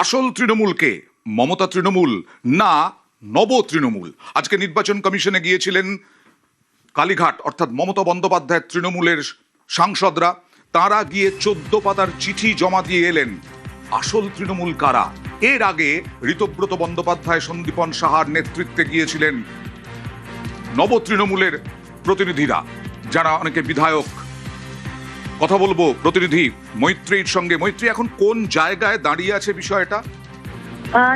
আসল তৃণমূলকে মমতা তৃণমূল না নব তৃণমূল? আজকে নির্বাচন কমিশনে গিয়েছিলেন কালীঘাট অর্থাৎ মমতা বন্দ্যোপাধ্যায়ের তৃণমূলের সাংসদরা। তারা গিয়ে 14 পাতার চিঠি জমা দিয়ে এলেন। আসল তৃণমূল কারা? এর আগে ঋতব্রত বন্দ্যোপাধ্যায় সন্দীপন সাহার নেতৃত্বে গিয়েছিলেন নব তৃণমূলের প্রতিনিধিরা, যারা অনেকে বিধায়ক। কথা বলবো প্রতিনিধি মৈত্রীর সঙ্গে। মৈত্রী, এখন কোন জায়গায় দাঁড়িয়ে আছে বিষয়টা?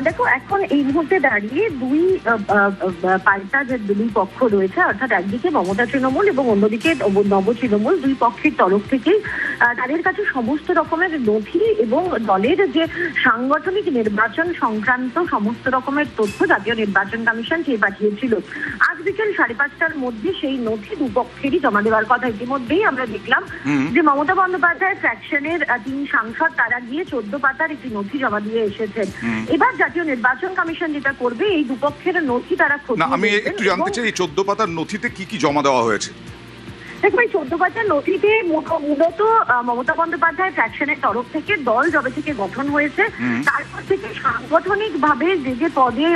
দেখো, এখন এই মুহূর্তে দাঁড়িয়ে দুই পাল্টা যে দুই পক্ষ রয়েছে, অর্থাৎ একদিকে মমতা তৃণমূল এবং অন্যদিকে নব তৃণমূল, দুই পক্ষের তরফ থেকেই তাদের কাছে সমস্ত রকমের নথি এবং দলের যে সাংগঠনিক নির্বাচন সংক্রান্ত সমস্ত রকমের তথ্য জাতীয় নির্বাচন কমিশন চেয়ে পাঠিয়েছিল। আজ বিকেল 5:30টার মধ্যে সেই নথি দুপক্ষেরই জমা দেওয়ার কথা। ইতিমধ্যেই আমরা দেখলাম যে মমতা বন্দ্যোপাধ্যায় ফ্র্যাকশনের 3 সাংসদ তারা গিয়ে 14 পাতার একটি নথি জমা দিয়ে এসেছেন। এবার জাতীয় নির্বাচন কমিশন যেটা করবে, এই দুপক্ষের নথি তারা খতিয়ে আমি একটু জানতে চাই, এই 14 পাতার নথিতে কি কি জমা দেওয়া হয়েছে? দেখো, এই 14 পাতার নথিতে মূলত মমতা বন্দ্যোপাধ্যায় ফ্র্যাকশনের তরফ থেকে দল যবে থেকে গঠন হয়েছে তারপর থেকে সাংগঠনিক ভাবে যে যে পদে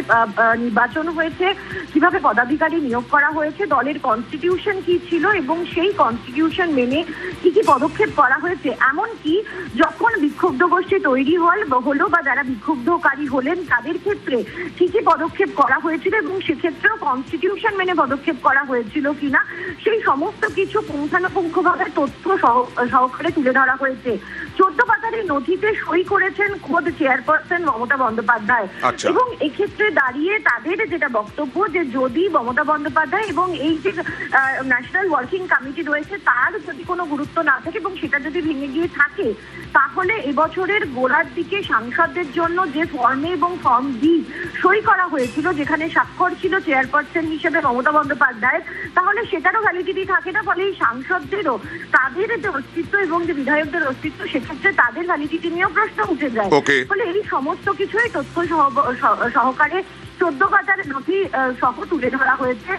নির্বাচন হয়েছে, কিভাবে পদাধিকারী নিয়োগ করা হয়েছে, দলের কনস্টিটিউশন কি ছিল এবং সেই কনস্টিটিউশন মেনে কি কি পদক্ষেপ করা হয়েছে, এমনকি যখন বিক্ষুব্ধ গোষ্ঠী তৈরি হলো বা যারা বিক্ষুব্ধকারী হলেন তাদের ক্ষেত্রে কি কি পদক্ষেপ করা হয়েছিল এবং সেক্ষেত্রেও কনস্টিটিউশন মেনে পদক্ষেপ করা হয়েছিল কিনা, সেই সমস্ত কিছু পুঙ্খানুপুঙ্খভাবে তথ্য সহকারে তুলে ধরা হয়েছে। 14 পাতার এই নথিতে সই করেছেন খোদ চেয়ারপারসন মমতা বন্দ্যোপাধ্যায়। এবং এক্ষেত্রে দাঁড়িয়ে তাদের যেটা বক্তব্য, যে যদি মমতা বন্দ্যোপাধ্যায় এবং এই যে ন্যাশনাল ওয়ার্কিং কমিটি রয়েছে তার যদি কোনো গুরুত্ব না থাকে এবং সেটা যদি ভেঙে গিয়ে থাকে, তাহলে এবছরের গোড়ার দিকে সাংসদদের জন্য যে ফর্মে এবং ফর্ম ডি সই করা হয়েছিল, যেখানে স্বাক্ষর ছিল চেয়ারপারসন হিসেবে মমতা বন্দ্যোপাধ্যায়, তাহলে সেটারও ভ্যালিডিটি থাকে না। ফলে এই সাংসদদেরও তাদের যে অস্তিত্ব এবং যে বিধায়কদের অস্তিত্ব, সেক্ষেত্রে তাদের ভ্যালিডিটি নিয়েও প্রশ্ন উঠে যায়। ফলে এই সমস্ত কিছুই তথ্য সহকারে 14 পাতার নথি সহ তুলে ধরা হয়েছে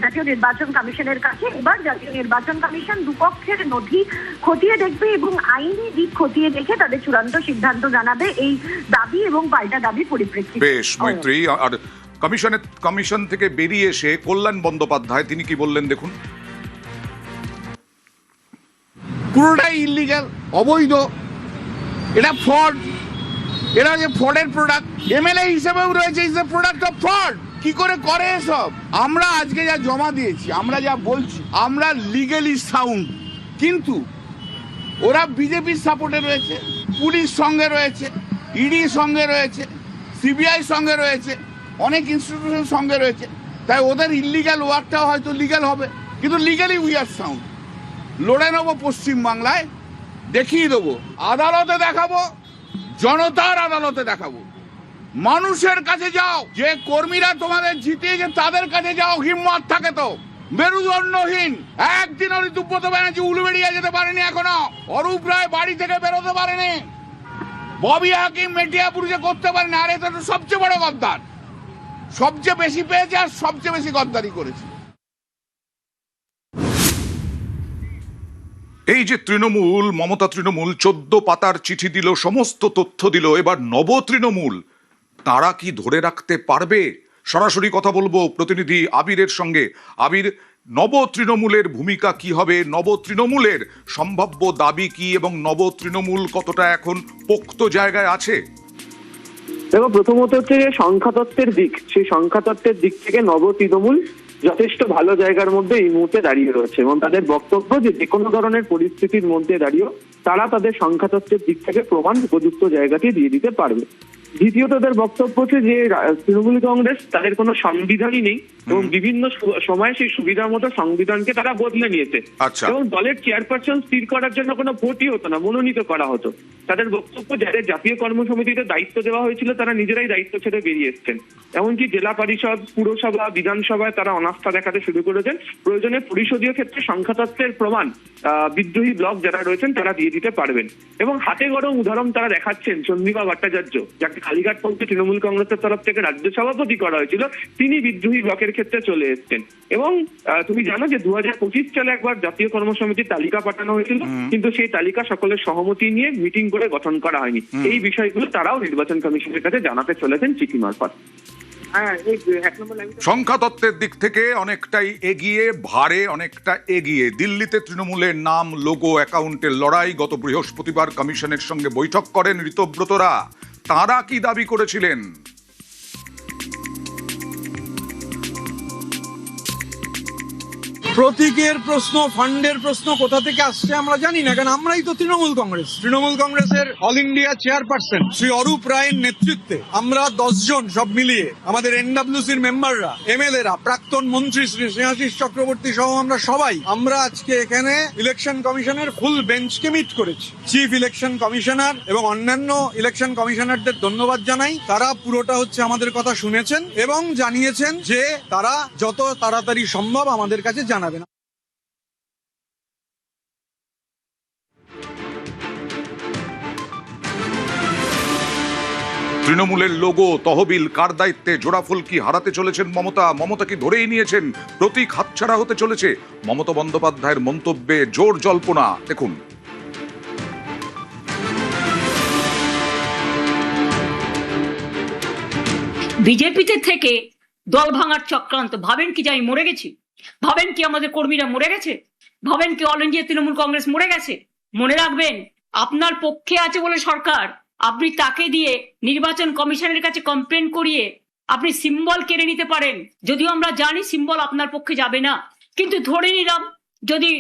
জাতীয় নির্বাচন কমিশনের কাছে। এবার জাতীয় নির্বাচন কমিশন দুপক্ষের নথি খতিয়ে দেখবে এবং আইনি দিক খতিয়ে দেখে তাদের চূড়ান্ত সিদ্ধান্ত জানাবে এই দাবি এবং পাল্টা দাবির পরিপ্রেক্ষিতে। বেশ মৈত্রী, আর কমিশন থেকে বেরিয়ে এসে কল্যাণ বন্দ্যোপাধ্যায় তিনি কি বললেন দেখুন। পুরোটাই ইলিগাল, অবৈধ, এটা ফ্রড, এরা যে ফ্রডের প্রোডাক্ট, এমএলএ হিসেবেও রয়েছে, is the product of fraud. কি করে করে এসব? আমরা আজকে যা জমা দিয়েছি, আমরা যা বলছি, আমরা লিগালি সাউন্ড, কিন্তু ওরা বিজেপির সাপোর্টে রয়েছে, পুলিশ সঙ্গে রয়েছে, ইডি সঙ্গে রয়েছে, সিবিআই সঙ্গে রয়েছে, অনেক ইনস্টিটিউশন সঙ্গে রয়েছে। তাই ওদের ইলিগাল ওয়ার্কটাও হয়তো লিগাল হবে, কিন্তু লিগালি উই আর সাউন্ড। লড়ে নেবো পশ্চিমবাংলায়, দেখিয়ে দেবো, আদালতে দেখাবো, জনতার আদালতে দেখাবো। মানুষের কাছে যাও, যে কর্মীরা তোমাদের জিতিয়েছে তাদের কাছে যাও, হিম্মত থাকে তো। মেরুদণ্ডহীন একদিন ঋতব্রত ব্যানার্জি উলুবেড়িয়া যেতে পারেনি, এখনো অরূপ রায় বাড়ি থেকে বেরোতে পারেনি, ববি হাকিম মেটিয়াপুর যে করতে পারেনি। আর এটা তো সবচেয়ে বড় গদ্দার, সবচেয়ে বেশি পেয়েছে আর সবচেয়ে বেশি গদ্দারি করেছে। এই যে তৃণমূল, মমতা তৃণমূল 14 পাতার চিঠি দিল, সমস্ত তথ্য দিল, এবার নব তৃণমূল তারা কি ধরে রাখতে পারবে? সরাসরি কথা বলবো প্রতিনিধি আবিরের সঙ্গে। আবির, নব তৃণমূলের ভূমিকা কি হবে? নব তৃণমূলের সম্ভাব্য দাবি কি এবং নব তৃণমূল কতটা এখন পোক্ত জায়গায় আছে? দেখো, প্রথমত হচ্ছে যে সংখ্যাতত্ত্বের দিক, সেই সংখ্যাতত্ত্বের দিক থেকে নব তৃণমূল যথেষ্ট ভালো জায়গার মধ্যে এই মুহূর্তে দাঁড়িয়ে রয়েছে এবং তাদের বক্তব্য যে কোনো ধরনের পরিস্থিতির মধ্যে দাঁড়িয়েও তারা তাদের সংখ্যাতত্ত্বের দিক থেকে প্রমাণ উপযুক্ত জায়গাতে দিয়ে দিতে পারবে। দ্বিতীয়ত তাদের বক্তব্য হচ্ছে যে তৃণমূল কংগ্রেস তাদের কোনো সংবিধানই নেই এবং বিভিন্ন সময় সেই সুবিধা মতো সংবিধানকে তারা বদলে নিয়েছে এবং দলের চেয়ারপারসন স্থির করার জন্য কোনো ভোটই হতো না, মনোনীত করা হতো। তাদের বক্তব্য, যাদের জাতীয় কর্মসমিতিতে দায়িত্ব দেওয়া হয়েছিল তারা নিজেরাই দায়িত্ব ছেড়ে বেরিয়ে এসছেন। এমনকি জেলা পরিষদ, পুরসভা, বিধানসভায় তারা অনাস্থা দেখাতে শুরু করেছেন। প্রয়োজনে পরিষদীয় ক্ষেত্রে সংখ্যাতত্ত্বের প্রমাণ বিদ্রোহী ব্লক যারা রয়েছেন তারা দিয়ে দিতে পারবেন। এবং হাতে গরম উদাহরণ তারা দেখাচ্ছেন। চন্দ্রিমা ভট্টাচার্য, যাকে কালীঘাট পৌঁছে তৃণমূল কংগ্রেসের তরফ থেকে রাজ্য সভাপতি করা হয়েছিল, তিনি বিদ্রোহী ব্লকের নিয়োগের ক্ষেত্রে চলে এসছেন। এবং তুমি জানো যে 2025 সালে একবার জাতীয় কর্মসমিতির তালিকা পাঠানো হয়েছিল, কিন্তু সেই তালিকা সকলের সহমতি নিয়ে মিটিং করে গঠন করা হয়নি। এই বিষয়গুলো তারাও নির্বাচন কমিশনের কাছে জানাতে চলেছেন চিঠি মারফত। সংখ্যা তত্ত্বের দিক থেকে অনেকটাই এগিয়ে, ভারে অনেকটা এগিয়ে। দিল্লিতে তৃণমূলের নাম, লোগো, অ্যাকাউন্টের লড়াই। গত বৃহস্পতিবার কমিশনের সঙ্গে বৈঠক করেন ঋতব্রতরা। তারা কি দাবি করেছিলেন? প্রতীকের প্রশ্ন, ফান্ডের প্রশ্ন কোথা থেকে আসছে আমরা জানি না, কারণ আমরাই তো তৃণমূল কংগ্রেসের all India chairperson Shri Arup রায়ের নেতৃত্বে আমরা 10 জন সব মিলিয়ে, আমাদের এনডব্লিউসির মেম্বাররা, এমএলএরা, প্রাক্তন মন্ত্রী শ্রী স্নেহাশিস চক্রবর্তী সহ আমরা আজকে এখানে ইলেকশন কমিশনের ফুল বেঞ্চকে মিট করেছি। চিফ ইলেকশন কমিশনার এবং অন্যান্য ইলেকশন কমিশনারদের ধন্যবাদ জানাই। তারা পুরোটা আমাদের কথা শুনেছেন এবং জানিয়েছেন যে তারা যত তাড়াতাড়ি সম্ভব আমাদের কাছে জানাবেন। তৃণমূলের লোগো, তহবিল কার দায়িত্বে? জোড়াফুল কি হারাতে চলেছেন মমতা কি ধরেই নিয়েছেন? প্রতীক হাতছাড়া হতে চলেছে? মমতা বন্দ্যোপাধ্যায়ের মন্তব্যে জোর জল্পনা। দেখুন। বিজেপিতে থেকে দল ভাঙার চক্রান্ত। ভাবেন কি যে আমি মরে গেছি? ভাবেন কি আমাদের কর্মীরা মরে গেছে? ভাবেন কি অল ইন্ডিয়া তৃণমূল কংগ্রেস মরে গেছে? মনে রাখবেন, আপনার পক্ষে আছে বলে সরকার, আপনি তাকে দিয়ে নির্বাচন কমিশনের কাছে কমপ্লেন করিয়ে আপনি সিম্বল কেড়ে নিতে পারেন। যদিও আমরা জানি সিম্বল আপনার পক্ষে যাবে না, কিন্তু ধরে নিলাম যদি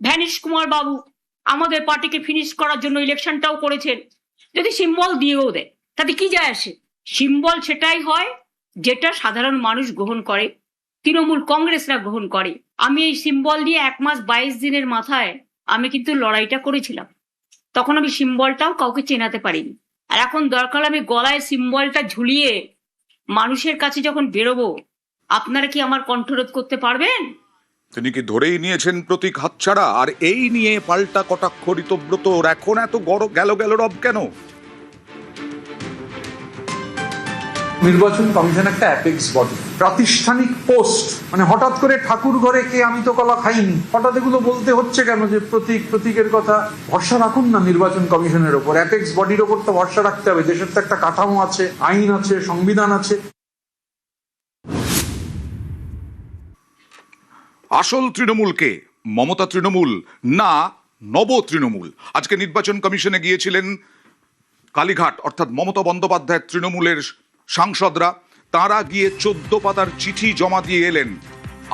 ভ্যানিশ কুমার বাবু আমাদের পার্টিকে ফিনিশ করার জন্য ইলেকশনটাও করেছেন, যদি সিম্বল দিয়েও দেয়, তাতে কি যায় আসে? সিম্বল সেটাই হয় যেটা সাধারণ মানুষ গ্রহণ করে, তৃণমূল কংগ্রেসরা গ্রহণ করে। আমি এই সিম্বল নিয়ে 1 মাস 22 দিনের মাথায় আমি কিন্তু লড়াইটা করেছিলাম। তখন আমি সিম্বলটাও কাউকে চেনাতে পারিনি। আর এখন দরকার আমি গলায় সিম্বলটা ঝুলিয়ে মানুষের কাছে যখন বেরোবো, আপনারা কি আমার কণ্ঠরোধ করতে পারবেন? তিনি কি ধরেই নিয়েছেন প্রতীক হাতছাড়া? আর এই নিয়ে পাল্টা কটাক্ষ ঋতব্রতর। এখন এত গেল রব কেন? নির্বাচন কমিশন একটা অ্যাপেক্স বডি, প্রাতিষ্ঠানিক পোস্ট। মানে হঠাৎ করে ঠাকুর ঘরে কে আমি তো কলা খাইনি, হঠাৎ এগুলো বলতে হচ্ছে কেন? যে প্রতীকের কথা ভরসা রাখুন না নির্বাচন কমিশনের ওপর। অ্যাপেক্স বডির ওপর তো ভরসা রাখতে হবে। দেশের তো একটা কাঠামো আছে, আইন আছে, সংবিধান আছে। আসল তৃণমূলকে মমতা তৃণমূল না নব তৃণমূল? আজকে নির্বাচন কমিশনে গিয়েছিলেন কালীঘাট অর্থাৎ মমতা বন্দ্যোপাধ্যায়ের তৃণমূলের সাংসদরা। তারা গিয়ে 14 পাতার চিঠি জমা দিয়ে এলেন।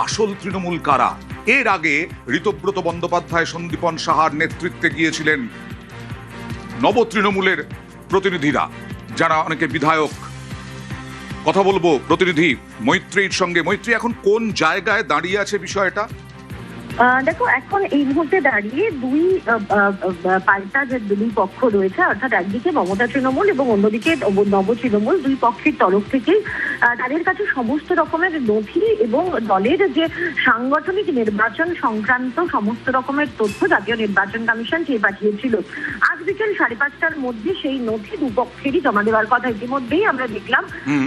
আসল তৃণমূল কারা? এর আগে ঋতব্রত বন্দ্যোপাধ্যায়, সন্দীপন সাহার নেতৃত্বে গিয়েছিলেন নব তৃণমূলের প্রতিনিধিরা, যারা অনেকে বিধায়ক। কথা বলবো প্রতিনিধি মৈত্রীর সঙ্গে। মৈত্রী, এখন কোন জায়গায় দাঁড়িয়ে আছে বিষয়টা? দেখো, এখন এই মুহূর্তে দাঁড়িয়ে দুই পাল্টা যে দুই পক্ষ রয়েছে, অর্থাৎ একদিকে মমতা তৃণমূল এবং অন্যদিকে নব তৃণমূল, দুই পক্ষের তরফ থেকেই তাদের কাছে সমস্ত রকমের নথি এবং দলের যে সাংগঠনিক নির্বাচন সংক্রান্ত সমস্ত রকমের তথ্য জাতীয় নির্বাচন কমিশন চেয়ে পাঠিয়েছিল। আজ বিকেল 5:30টার মধ্যে সেই নথি দুপক্ষেরই জমা দেওয়ার কথা। ইতিমধ্যেই আমরা দেখলাম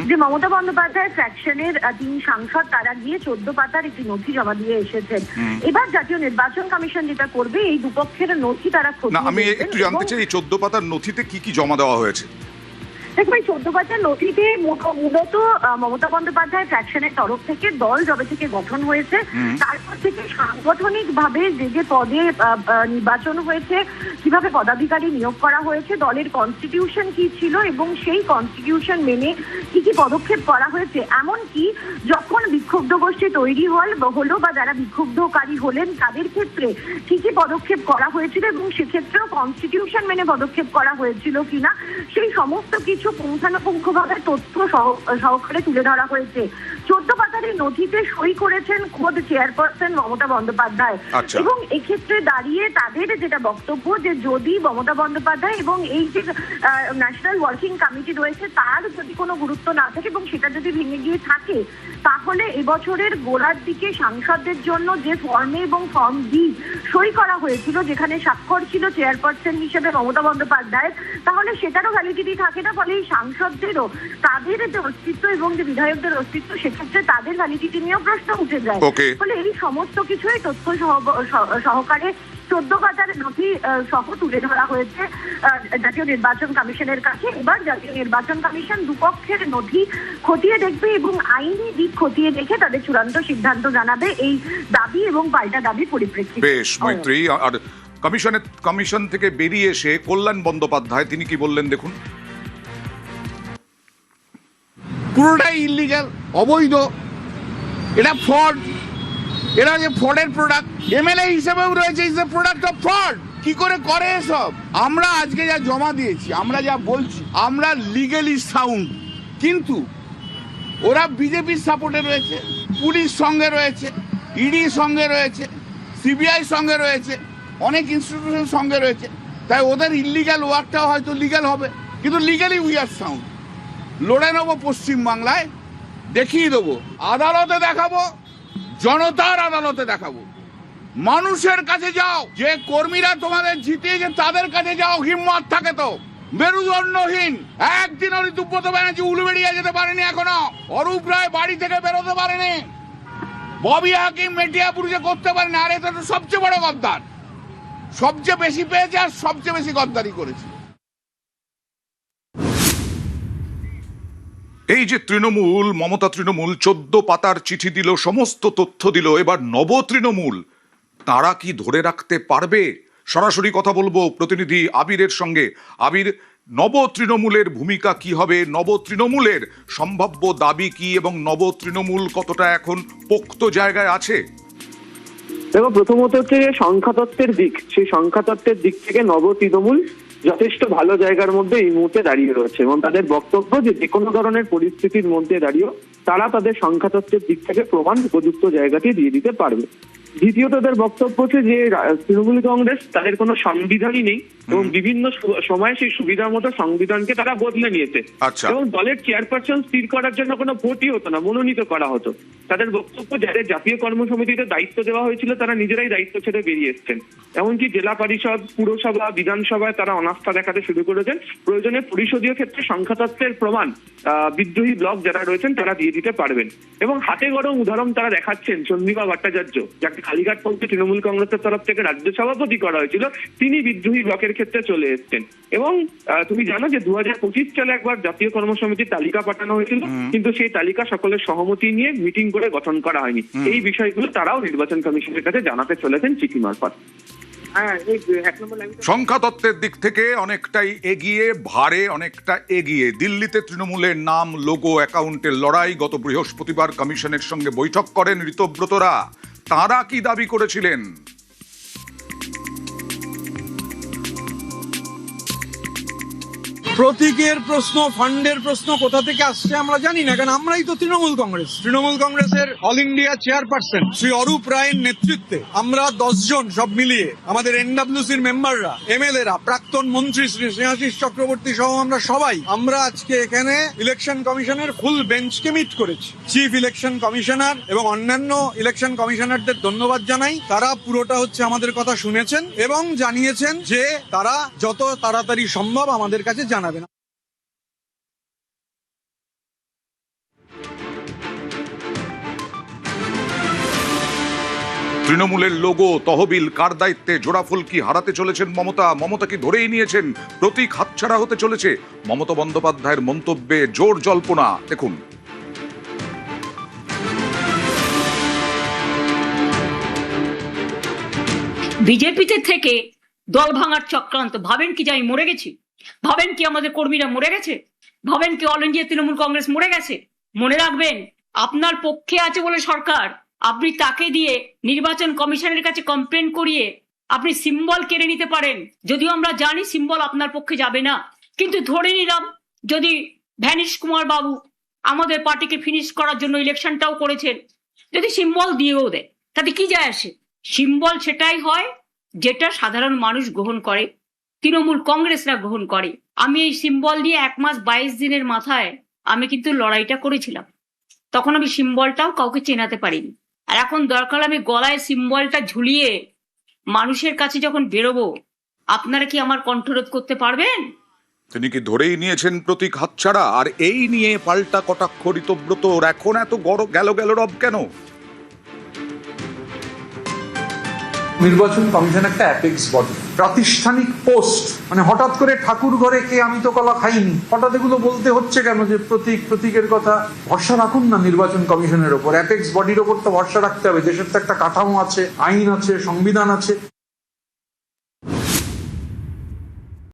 যে মমতা বন্দ্যোপাধ্যায় ফ্র্যাকশনের 3 সাংসদ তারা গিয়ে 14 পাতার একটি নথি জমা দিয়ে এসেছেন। এবার জাতীয় নির্বাচন কমিশন যেটা করবে, এই দুপক্ষের নথি তারা খতিয়ে আমি একটু জানতে চাই, এই 14 পাতার নথিতে কি কি জমা দেওয়া হয়েছে? দেখো, এই 14 পাতার নথিতে মূলত মমতা বন্দ্যোপাধ্যায় ফ্র্যাকশনের তরফ থেকে দল যবে থেকে গঠন হয়েছে, তারপর থেকে সাংগঠনিক ভাবে যে পদে নির্বাচন হয়েছে, কিভাবে পদাধিকারী নিয়োগ করা হয়েছে, দলের কনস্টিটিউশন কি ছিল এবং সেই কনস্টিটিউশন মেনে কি কি পদক্ষেপ করা হয়েছে, এমনকি যখন বিক্ষুব্ধ গোষ্ঠী তৈরি হলো বা যারা বিক্ষুব্ধকারী হলেন তাদের ক্ষেত্রে কি কি পদক্ষেপ করা হয়েছিল এবং সেক্ষেত্রেও কনস্টিটিউশন মেনে পদক্ষেপ করা হয়েছিল কিনা, সেই সমস্ত কিছু পুঙ্খানুপুঙ্খভাবে তথ্য সহকারে তুলে ধরা হয়েছে। 14 পাতার এই নথিতে সই করেছেন খোদ চেয়ারপারসন মমতা বন্দ্যোপাধ্যায়। এবং এক্ষেত্রে দাঁড়িয়ে তাদের যেটা বক্তব্য, যে যদি মমতা বন্দ্যোপাধ্যায় এবং এই যে ন্যাশনাল ওয়ার্কিং কমিটি রয়েছে তার যদি কোনো গুরুত্ব না থাকে এবং সেটা যদি ভেঙে গিয়ে থাকে, তাহলে এবছরের গোড়ার দিকে সাংসদদের জন্য যে ফর্মে এবং ফর্ম ডি সই করা হয়েছিল, যেখানে স্বাক্ষর ছিল চেয়ারপারসন হিসেবে মমতা বন্দ্যোপাধ্যায়, তাহলে সেটারও ভ্যালিডিটি থাকে না। ফলে এই সাংসদদেরও তাদের যে অস্তিত্ব এবং যে বিধায়কদের অস্তিত্ব সেটা সেক্ষেত্রে তাদের ভ্যালিডিটি নিয়েও প্রশ্ন উঠে যায়। Okay. ফলে এই সমস্ত কিছুই তথ্য সহকারে 14 পাতার নথি সহ তুলে ধরা হয়েছে জাতীয় নির্বাচন কমিশনের কাছে। এবার জাতীয় নির্বাচন কমিশন দুপক্ষের নথি খতিয়ে দেখবে এবং আইনি দিক খতিয়ে দেখে তাদের চূড়ান্ত সিদ্ধান্ত জানাবে এই দাবি এবং পাল্টা দাবি পরিপ্রেক্ষিতে। বেশ মৈত্রী, আর কমিশন থেকে বেরিয়ে এসে কল্যাণ বন্দ্যোপাধ্যায় তিনি কি বললেন দেখুন। পুরোটাই ইলিগাল, অবৈধ, এটা ফ্রড, এরা যে ফ্রডের প্রোডাক্ট, এমএলএ হিসেবেও রয়েছে, is the product of fraud. কি করে করে এসব? আমরা আজকে যা জমা দিয়েছি, আমরা যা বলছি, আমরা লিগালি সাউন্ড, কিন্তু ওরা বিজেপির সাপোর্টে রয়েছে, পুলিশ সঙ্গে রয়েছে, ইডি সঙ্গে রয়েছে, সিবিআই সঙ্গে রয়েছে, অনেক ইনস্টিটিউশন সঙ্গে রয়েছে, তাই ওদের ইলিগাল ওয়ার্কটাও হয়তো লিগাল হবে, কিন্তু লিগালি উই আর সাউন্ড। লড়ে নেবো পশ্চিমবাংলায়, দেখিয়ে দেবো, আদালতে দেখাবো, জনতার আদালতে দেখাবো, মানুষের কাছে যাও, যে কর্মীরা তোমাদের জিতিয়েছে তাদের কাছে যাও, হিম্মত থাকে তো, মেরুদণ্ডহীন। একদিন ঋতুব্রত ব্যানার্জি উলুবেড়িয়া যেতে পারেনি, এখনো অরূপ রায় বাড়ি থেকে বেরোতে পারেনি, ববি হাকিম মেটিয়াপুর যে করতে পারেনি। আর এটা তো সবচেয়ে বড় গদ্দার, সবচেয়ে বেশি পেয়েছে আর সবচেয়ে বেশি গদ্দারি করেছে। এই যে তৃণমূল, মমতা তৃণমূল 14 পাতার চিঠি দিল, সমস্ত তথ্য দিল, এবার নব তৃণমূল তারা কি ধরে রাখতে পারবে? সরাসরি কথা বলবো প্রতিনিধি আবিরের সঙ্গে। আবির, নব তৃণমূলের ভূমিকা কি হবে, নব তৃণমূলের সম্ভাব্য দাবি কি, এবং নব তৃণমূল কতটা এখন পোক্ত জায়গায় আছে? দেখো, প্রথমত হচ্ছে যে সংখ্যাতত্ত্বের দিক, সেই সংখ্যাতত্ত্বের দিক থেকে নব তৃণমূল যথেষ্ট ভালো জায়গার মধ্যে এই মুহূর্তে দাঁড়িয়ে রয়েছে এবং তাদের বক্তব্য যে কোনো ধরনের পরিস্থিতির মধ্যে দাঁড়িয়েও তারা তাদের সংখ্যাতত্ত্বের দিক থেকে প্রমাণ উপযুক্ত জায়গাতে দিয়ে দিতে পারবে। দ্বিতীয়ত তাদের বক্তব্য হচ্ছে যে তৃণমূল কংগ্রেস তাদের কোনো সংবিধানই নেই এবং বিভিন্ন সময় সেই সুবিধা মতো সংবিধানকে তারা বদলে নিয়েছে। আচ্ছা। এবং দলের চেয়ারপারসন স্থির করার জন্য কোনো ভোটই হতো না, মনোনীত করা হতো। তাদের বক্তব্য, যাদের জাতীয় কর্মসমিতিতে দায়িত্ব দেওয়া হয়েছিল তারা নিজেরাই দায়িত্ব ছেড়ে বেরিয়ে এসছেন। এমনকি জেলা পরিষদ, পুরসভা, বিধানসভায় তারা অনাস্থা দেখাতে শুরু করেছেন। প্রয়োজনে পরিষদীয় ক্ষেত্রে সংখ্যাতত্ত্বের প্রমাণ বিদ্রোহী ব্লক যারা রয়েছেন তারা দিয়ে দিতে পারবেন। এবং হাতে গরম উদাহরণ তারা দেখাচ্ছেন। চন্দ্রিমা ভট্টাচার্য, যাকে কালীঘাট পৌঁছে তৃণমূল কংগ্রেসের তরফ থেকে রাজ্য সভাপতি করা হয়েছিল, তিনি বিদ্রোহী ব্লকের ক্ষেত্রে চলে এসেছেন। এবং তুমি জানো যে 2025 সালে একবার জাতীয় কর্মসমিতির তালিকা পাঠানো হয়েছিল, কিন্তু সেই তালিকা সকলের সহমতি নিয়ে মিটিং করে গঠন করা হয়নি। এই বিষয়গুলো তারাও নির্বাচন কমিশনের কাছে জানাতে চলেছেন চিঠি মারফত। সংখ্যাতত্ত্বের দিক থেকে অনেকটাই এগিয়ে, ভারে অনেকটা এগিয়ে। দিল্লিতে তৃণমূলের নাম, লোগো, অ্যাকাউন্টের লড়াই। গত বৃহস্পতিবার কমিশনের সঙ্গে বৈঠক করেন ঋতব্রতরা। তারা কি দাবি করেছিলেন? প্রতীকের প্রশ্ন, ফান্ডের প্রশ্ন কোথা থেকে আসছে আমরা জানি না, কারণ আমরাই তো তৃণমূল কংগ্রেস। তৃণমূল কংগ্রেসের all India chairperson Shri Arup রায়ের নেতৃত্বে আমরা 10 জন সব মিলিয়ে, আমাদের এনডব্লিউসির মেম্বাররা, এমএলএরা, প্রাক্তন মন্ত্রী শ্রী স্নেহাশিস চক্রবর্তী সহ আমরা আজকে এখানে ইলেকশন কমিশনের ফুল বেঞ্চকে মিট করেছি। চিফ ইলেকশন কমিশনার এবং অন্যান্য ইলেকশন কমিশনারদের ধন্যবাদ জানাই। তারা পুরোটা হচ্ছে আমাদের কথা শুনেছেন এবং জানিয়েছেন যে তারা যত তাড়াতাড়ি সম্ভব আমাদের কাছে জানাবেন। তৃণমূলের লোগো, তহবিল কার দায়িত্বে? জোড়াফুল কি হারাতে চলেছেন মমতা? মমতা কি ধরেই নিয়েছেন? প্রতীক হাতছাড়া হতে চলেছে? মমতা বন্দ্যোপাধ্যায়ের মন্তব্যে জোর জল্পনা দেখুন। বিজেপিতে থেকে দল ভাঙার চক্রান্ত। ভাবেন কি যে আমি মরে গেছি? ভাবেন কি আমাদের কর্মীরা মরে গেছে? ভাবেন কি অল ইন্ডিয়া তৃণমূল কংগ্রেস মরে গেছে? মনে রাখবেন, আপনার পক্ষে আছে বলে সরকার, আপনি তাকে দিয়ে নির্বাচন কমিশনের কাছে কমপ্লেন করিয়ে আপনি সিম্বল কেড়ে নিতে পারেন। যদিও আমরা জানি সিম্বল আপনার পক্ষে যাবে না, কিন্তু ধরে নিলাম যদি ভ্যানিশ কুমার বাবু আমাদের পার্টিকে ফিনিশ করার জন্য ইলেকশনটাও করেছেন, যদি সিম্বল দিয়েও দেয়, তাতে কি যায় আসে? সিম্বল সেটাই হয় যেটা সাধারণ মানুষ গ্রহণ করে, তৃণমূল কংগ্রেসরা গ্রহণ করে। আমি এই সিম্বল দিয়ে 1 মাস 22 দিনের মাথায় আমি কিন্তু লড়াইটা করেছিলাম। তখন আমি সিম্বলটাও কাউকে চেনাতে পারিনি। আর এখন দরকার আমি গলায় সিম্বলটা ঝুলিয়ে মানুষের কাছে যখন বেরোবো, আপনারা কি আমার কণ্ঠরোধ করতে পারবেন? তিনি কি ধরেই নিয়েছেন প্রতীক হাতছাড়া? আর এই নিয়ে পাল্টা কটাক্ষ ঋতব্রতর, এখন এত গেল রব কেন? নির্বাচন কমিশন একটা অ্যাপেক্স বডি, প্রাতিষ্ঠানিক পোস্ট, মানে হঠাৎ করে ঠাকুর ঘরে কে আমি তো কলা খাইনি, হঠাৎ এগুলো বলতে হচ্ছে কেন যে প্রতীকের কথা? ভরসা রাখুন না নির্বাচন কমিশনের ওপর, অ্যাপেক্স বডির ওপর তো ভরসা রাখতে হবে। দেশের তো একটা কাঠামো আছে, আইন আছে, সংবিধান আছে।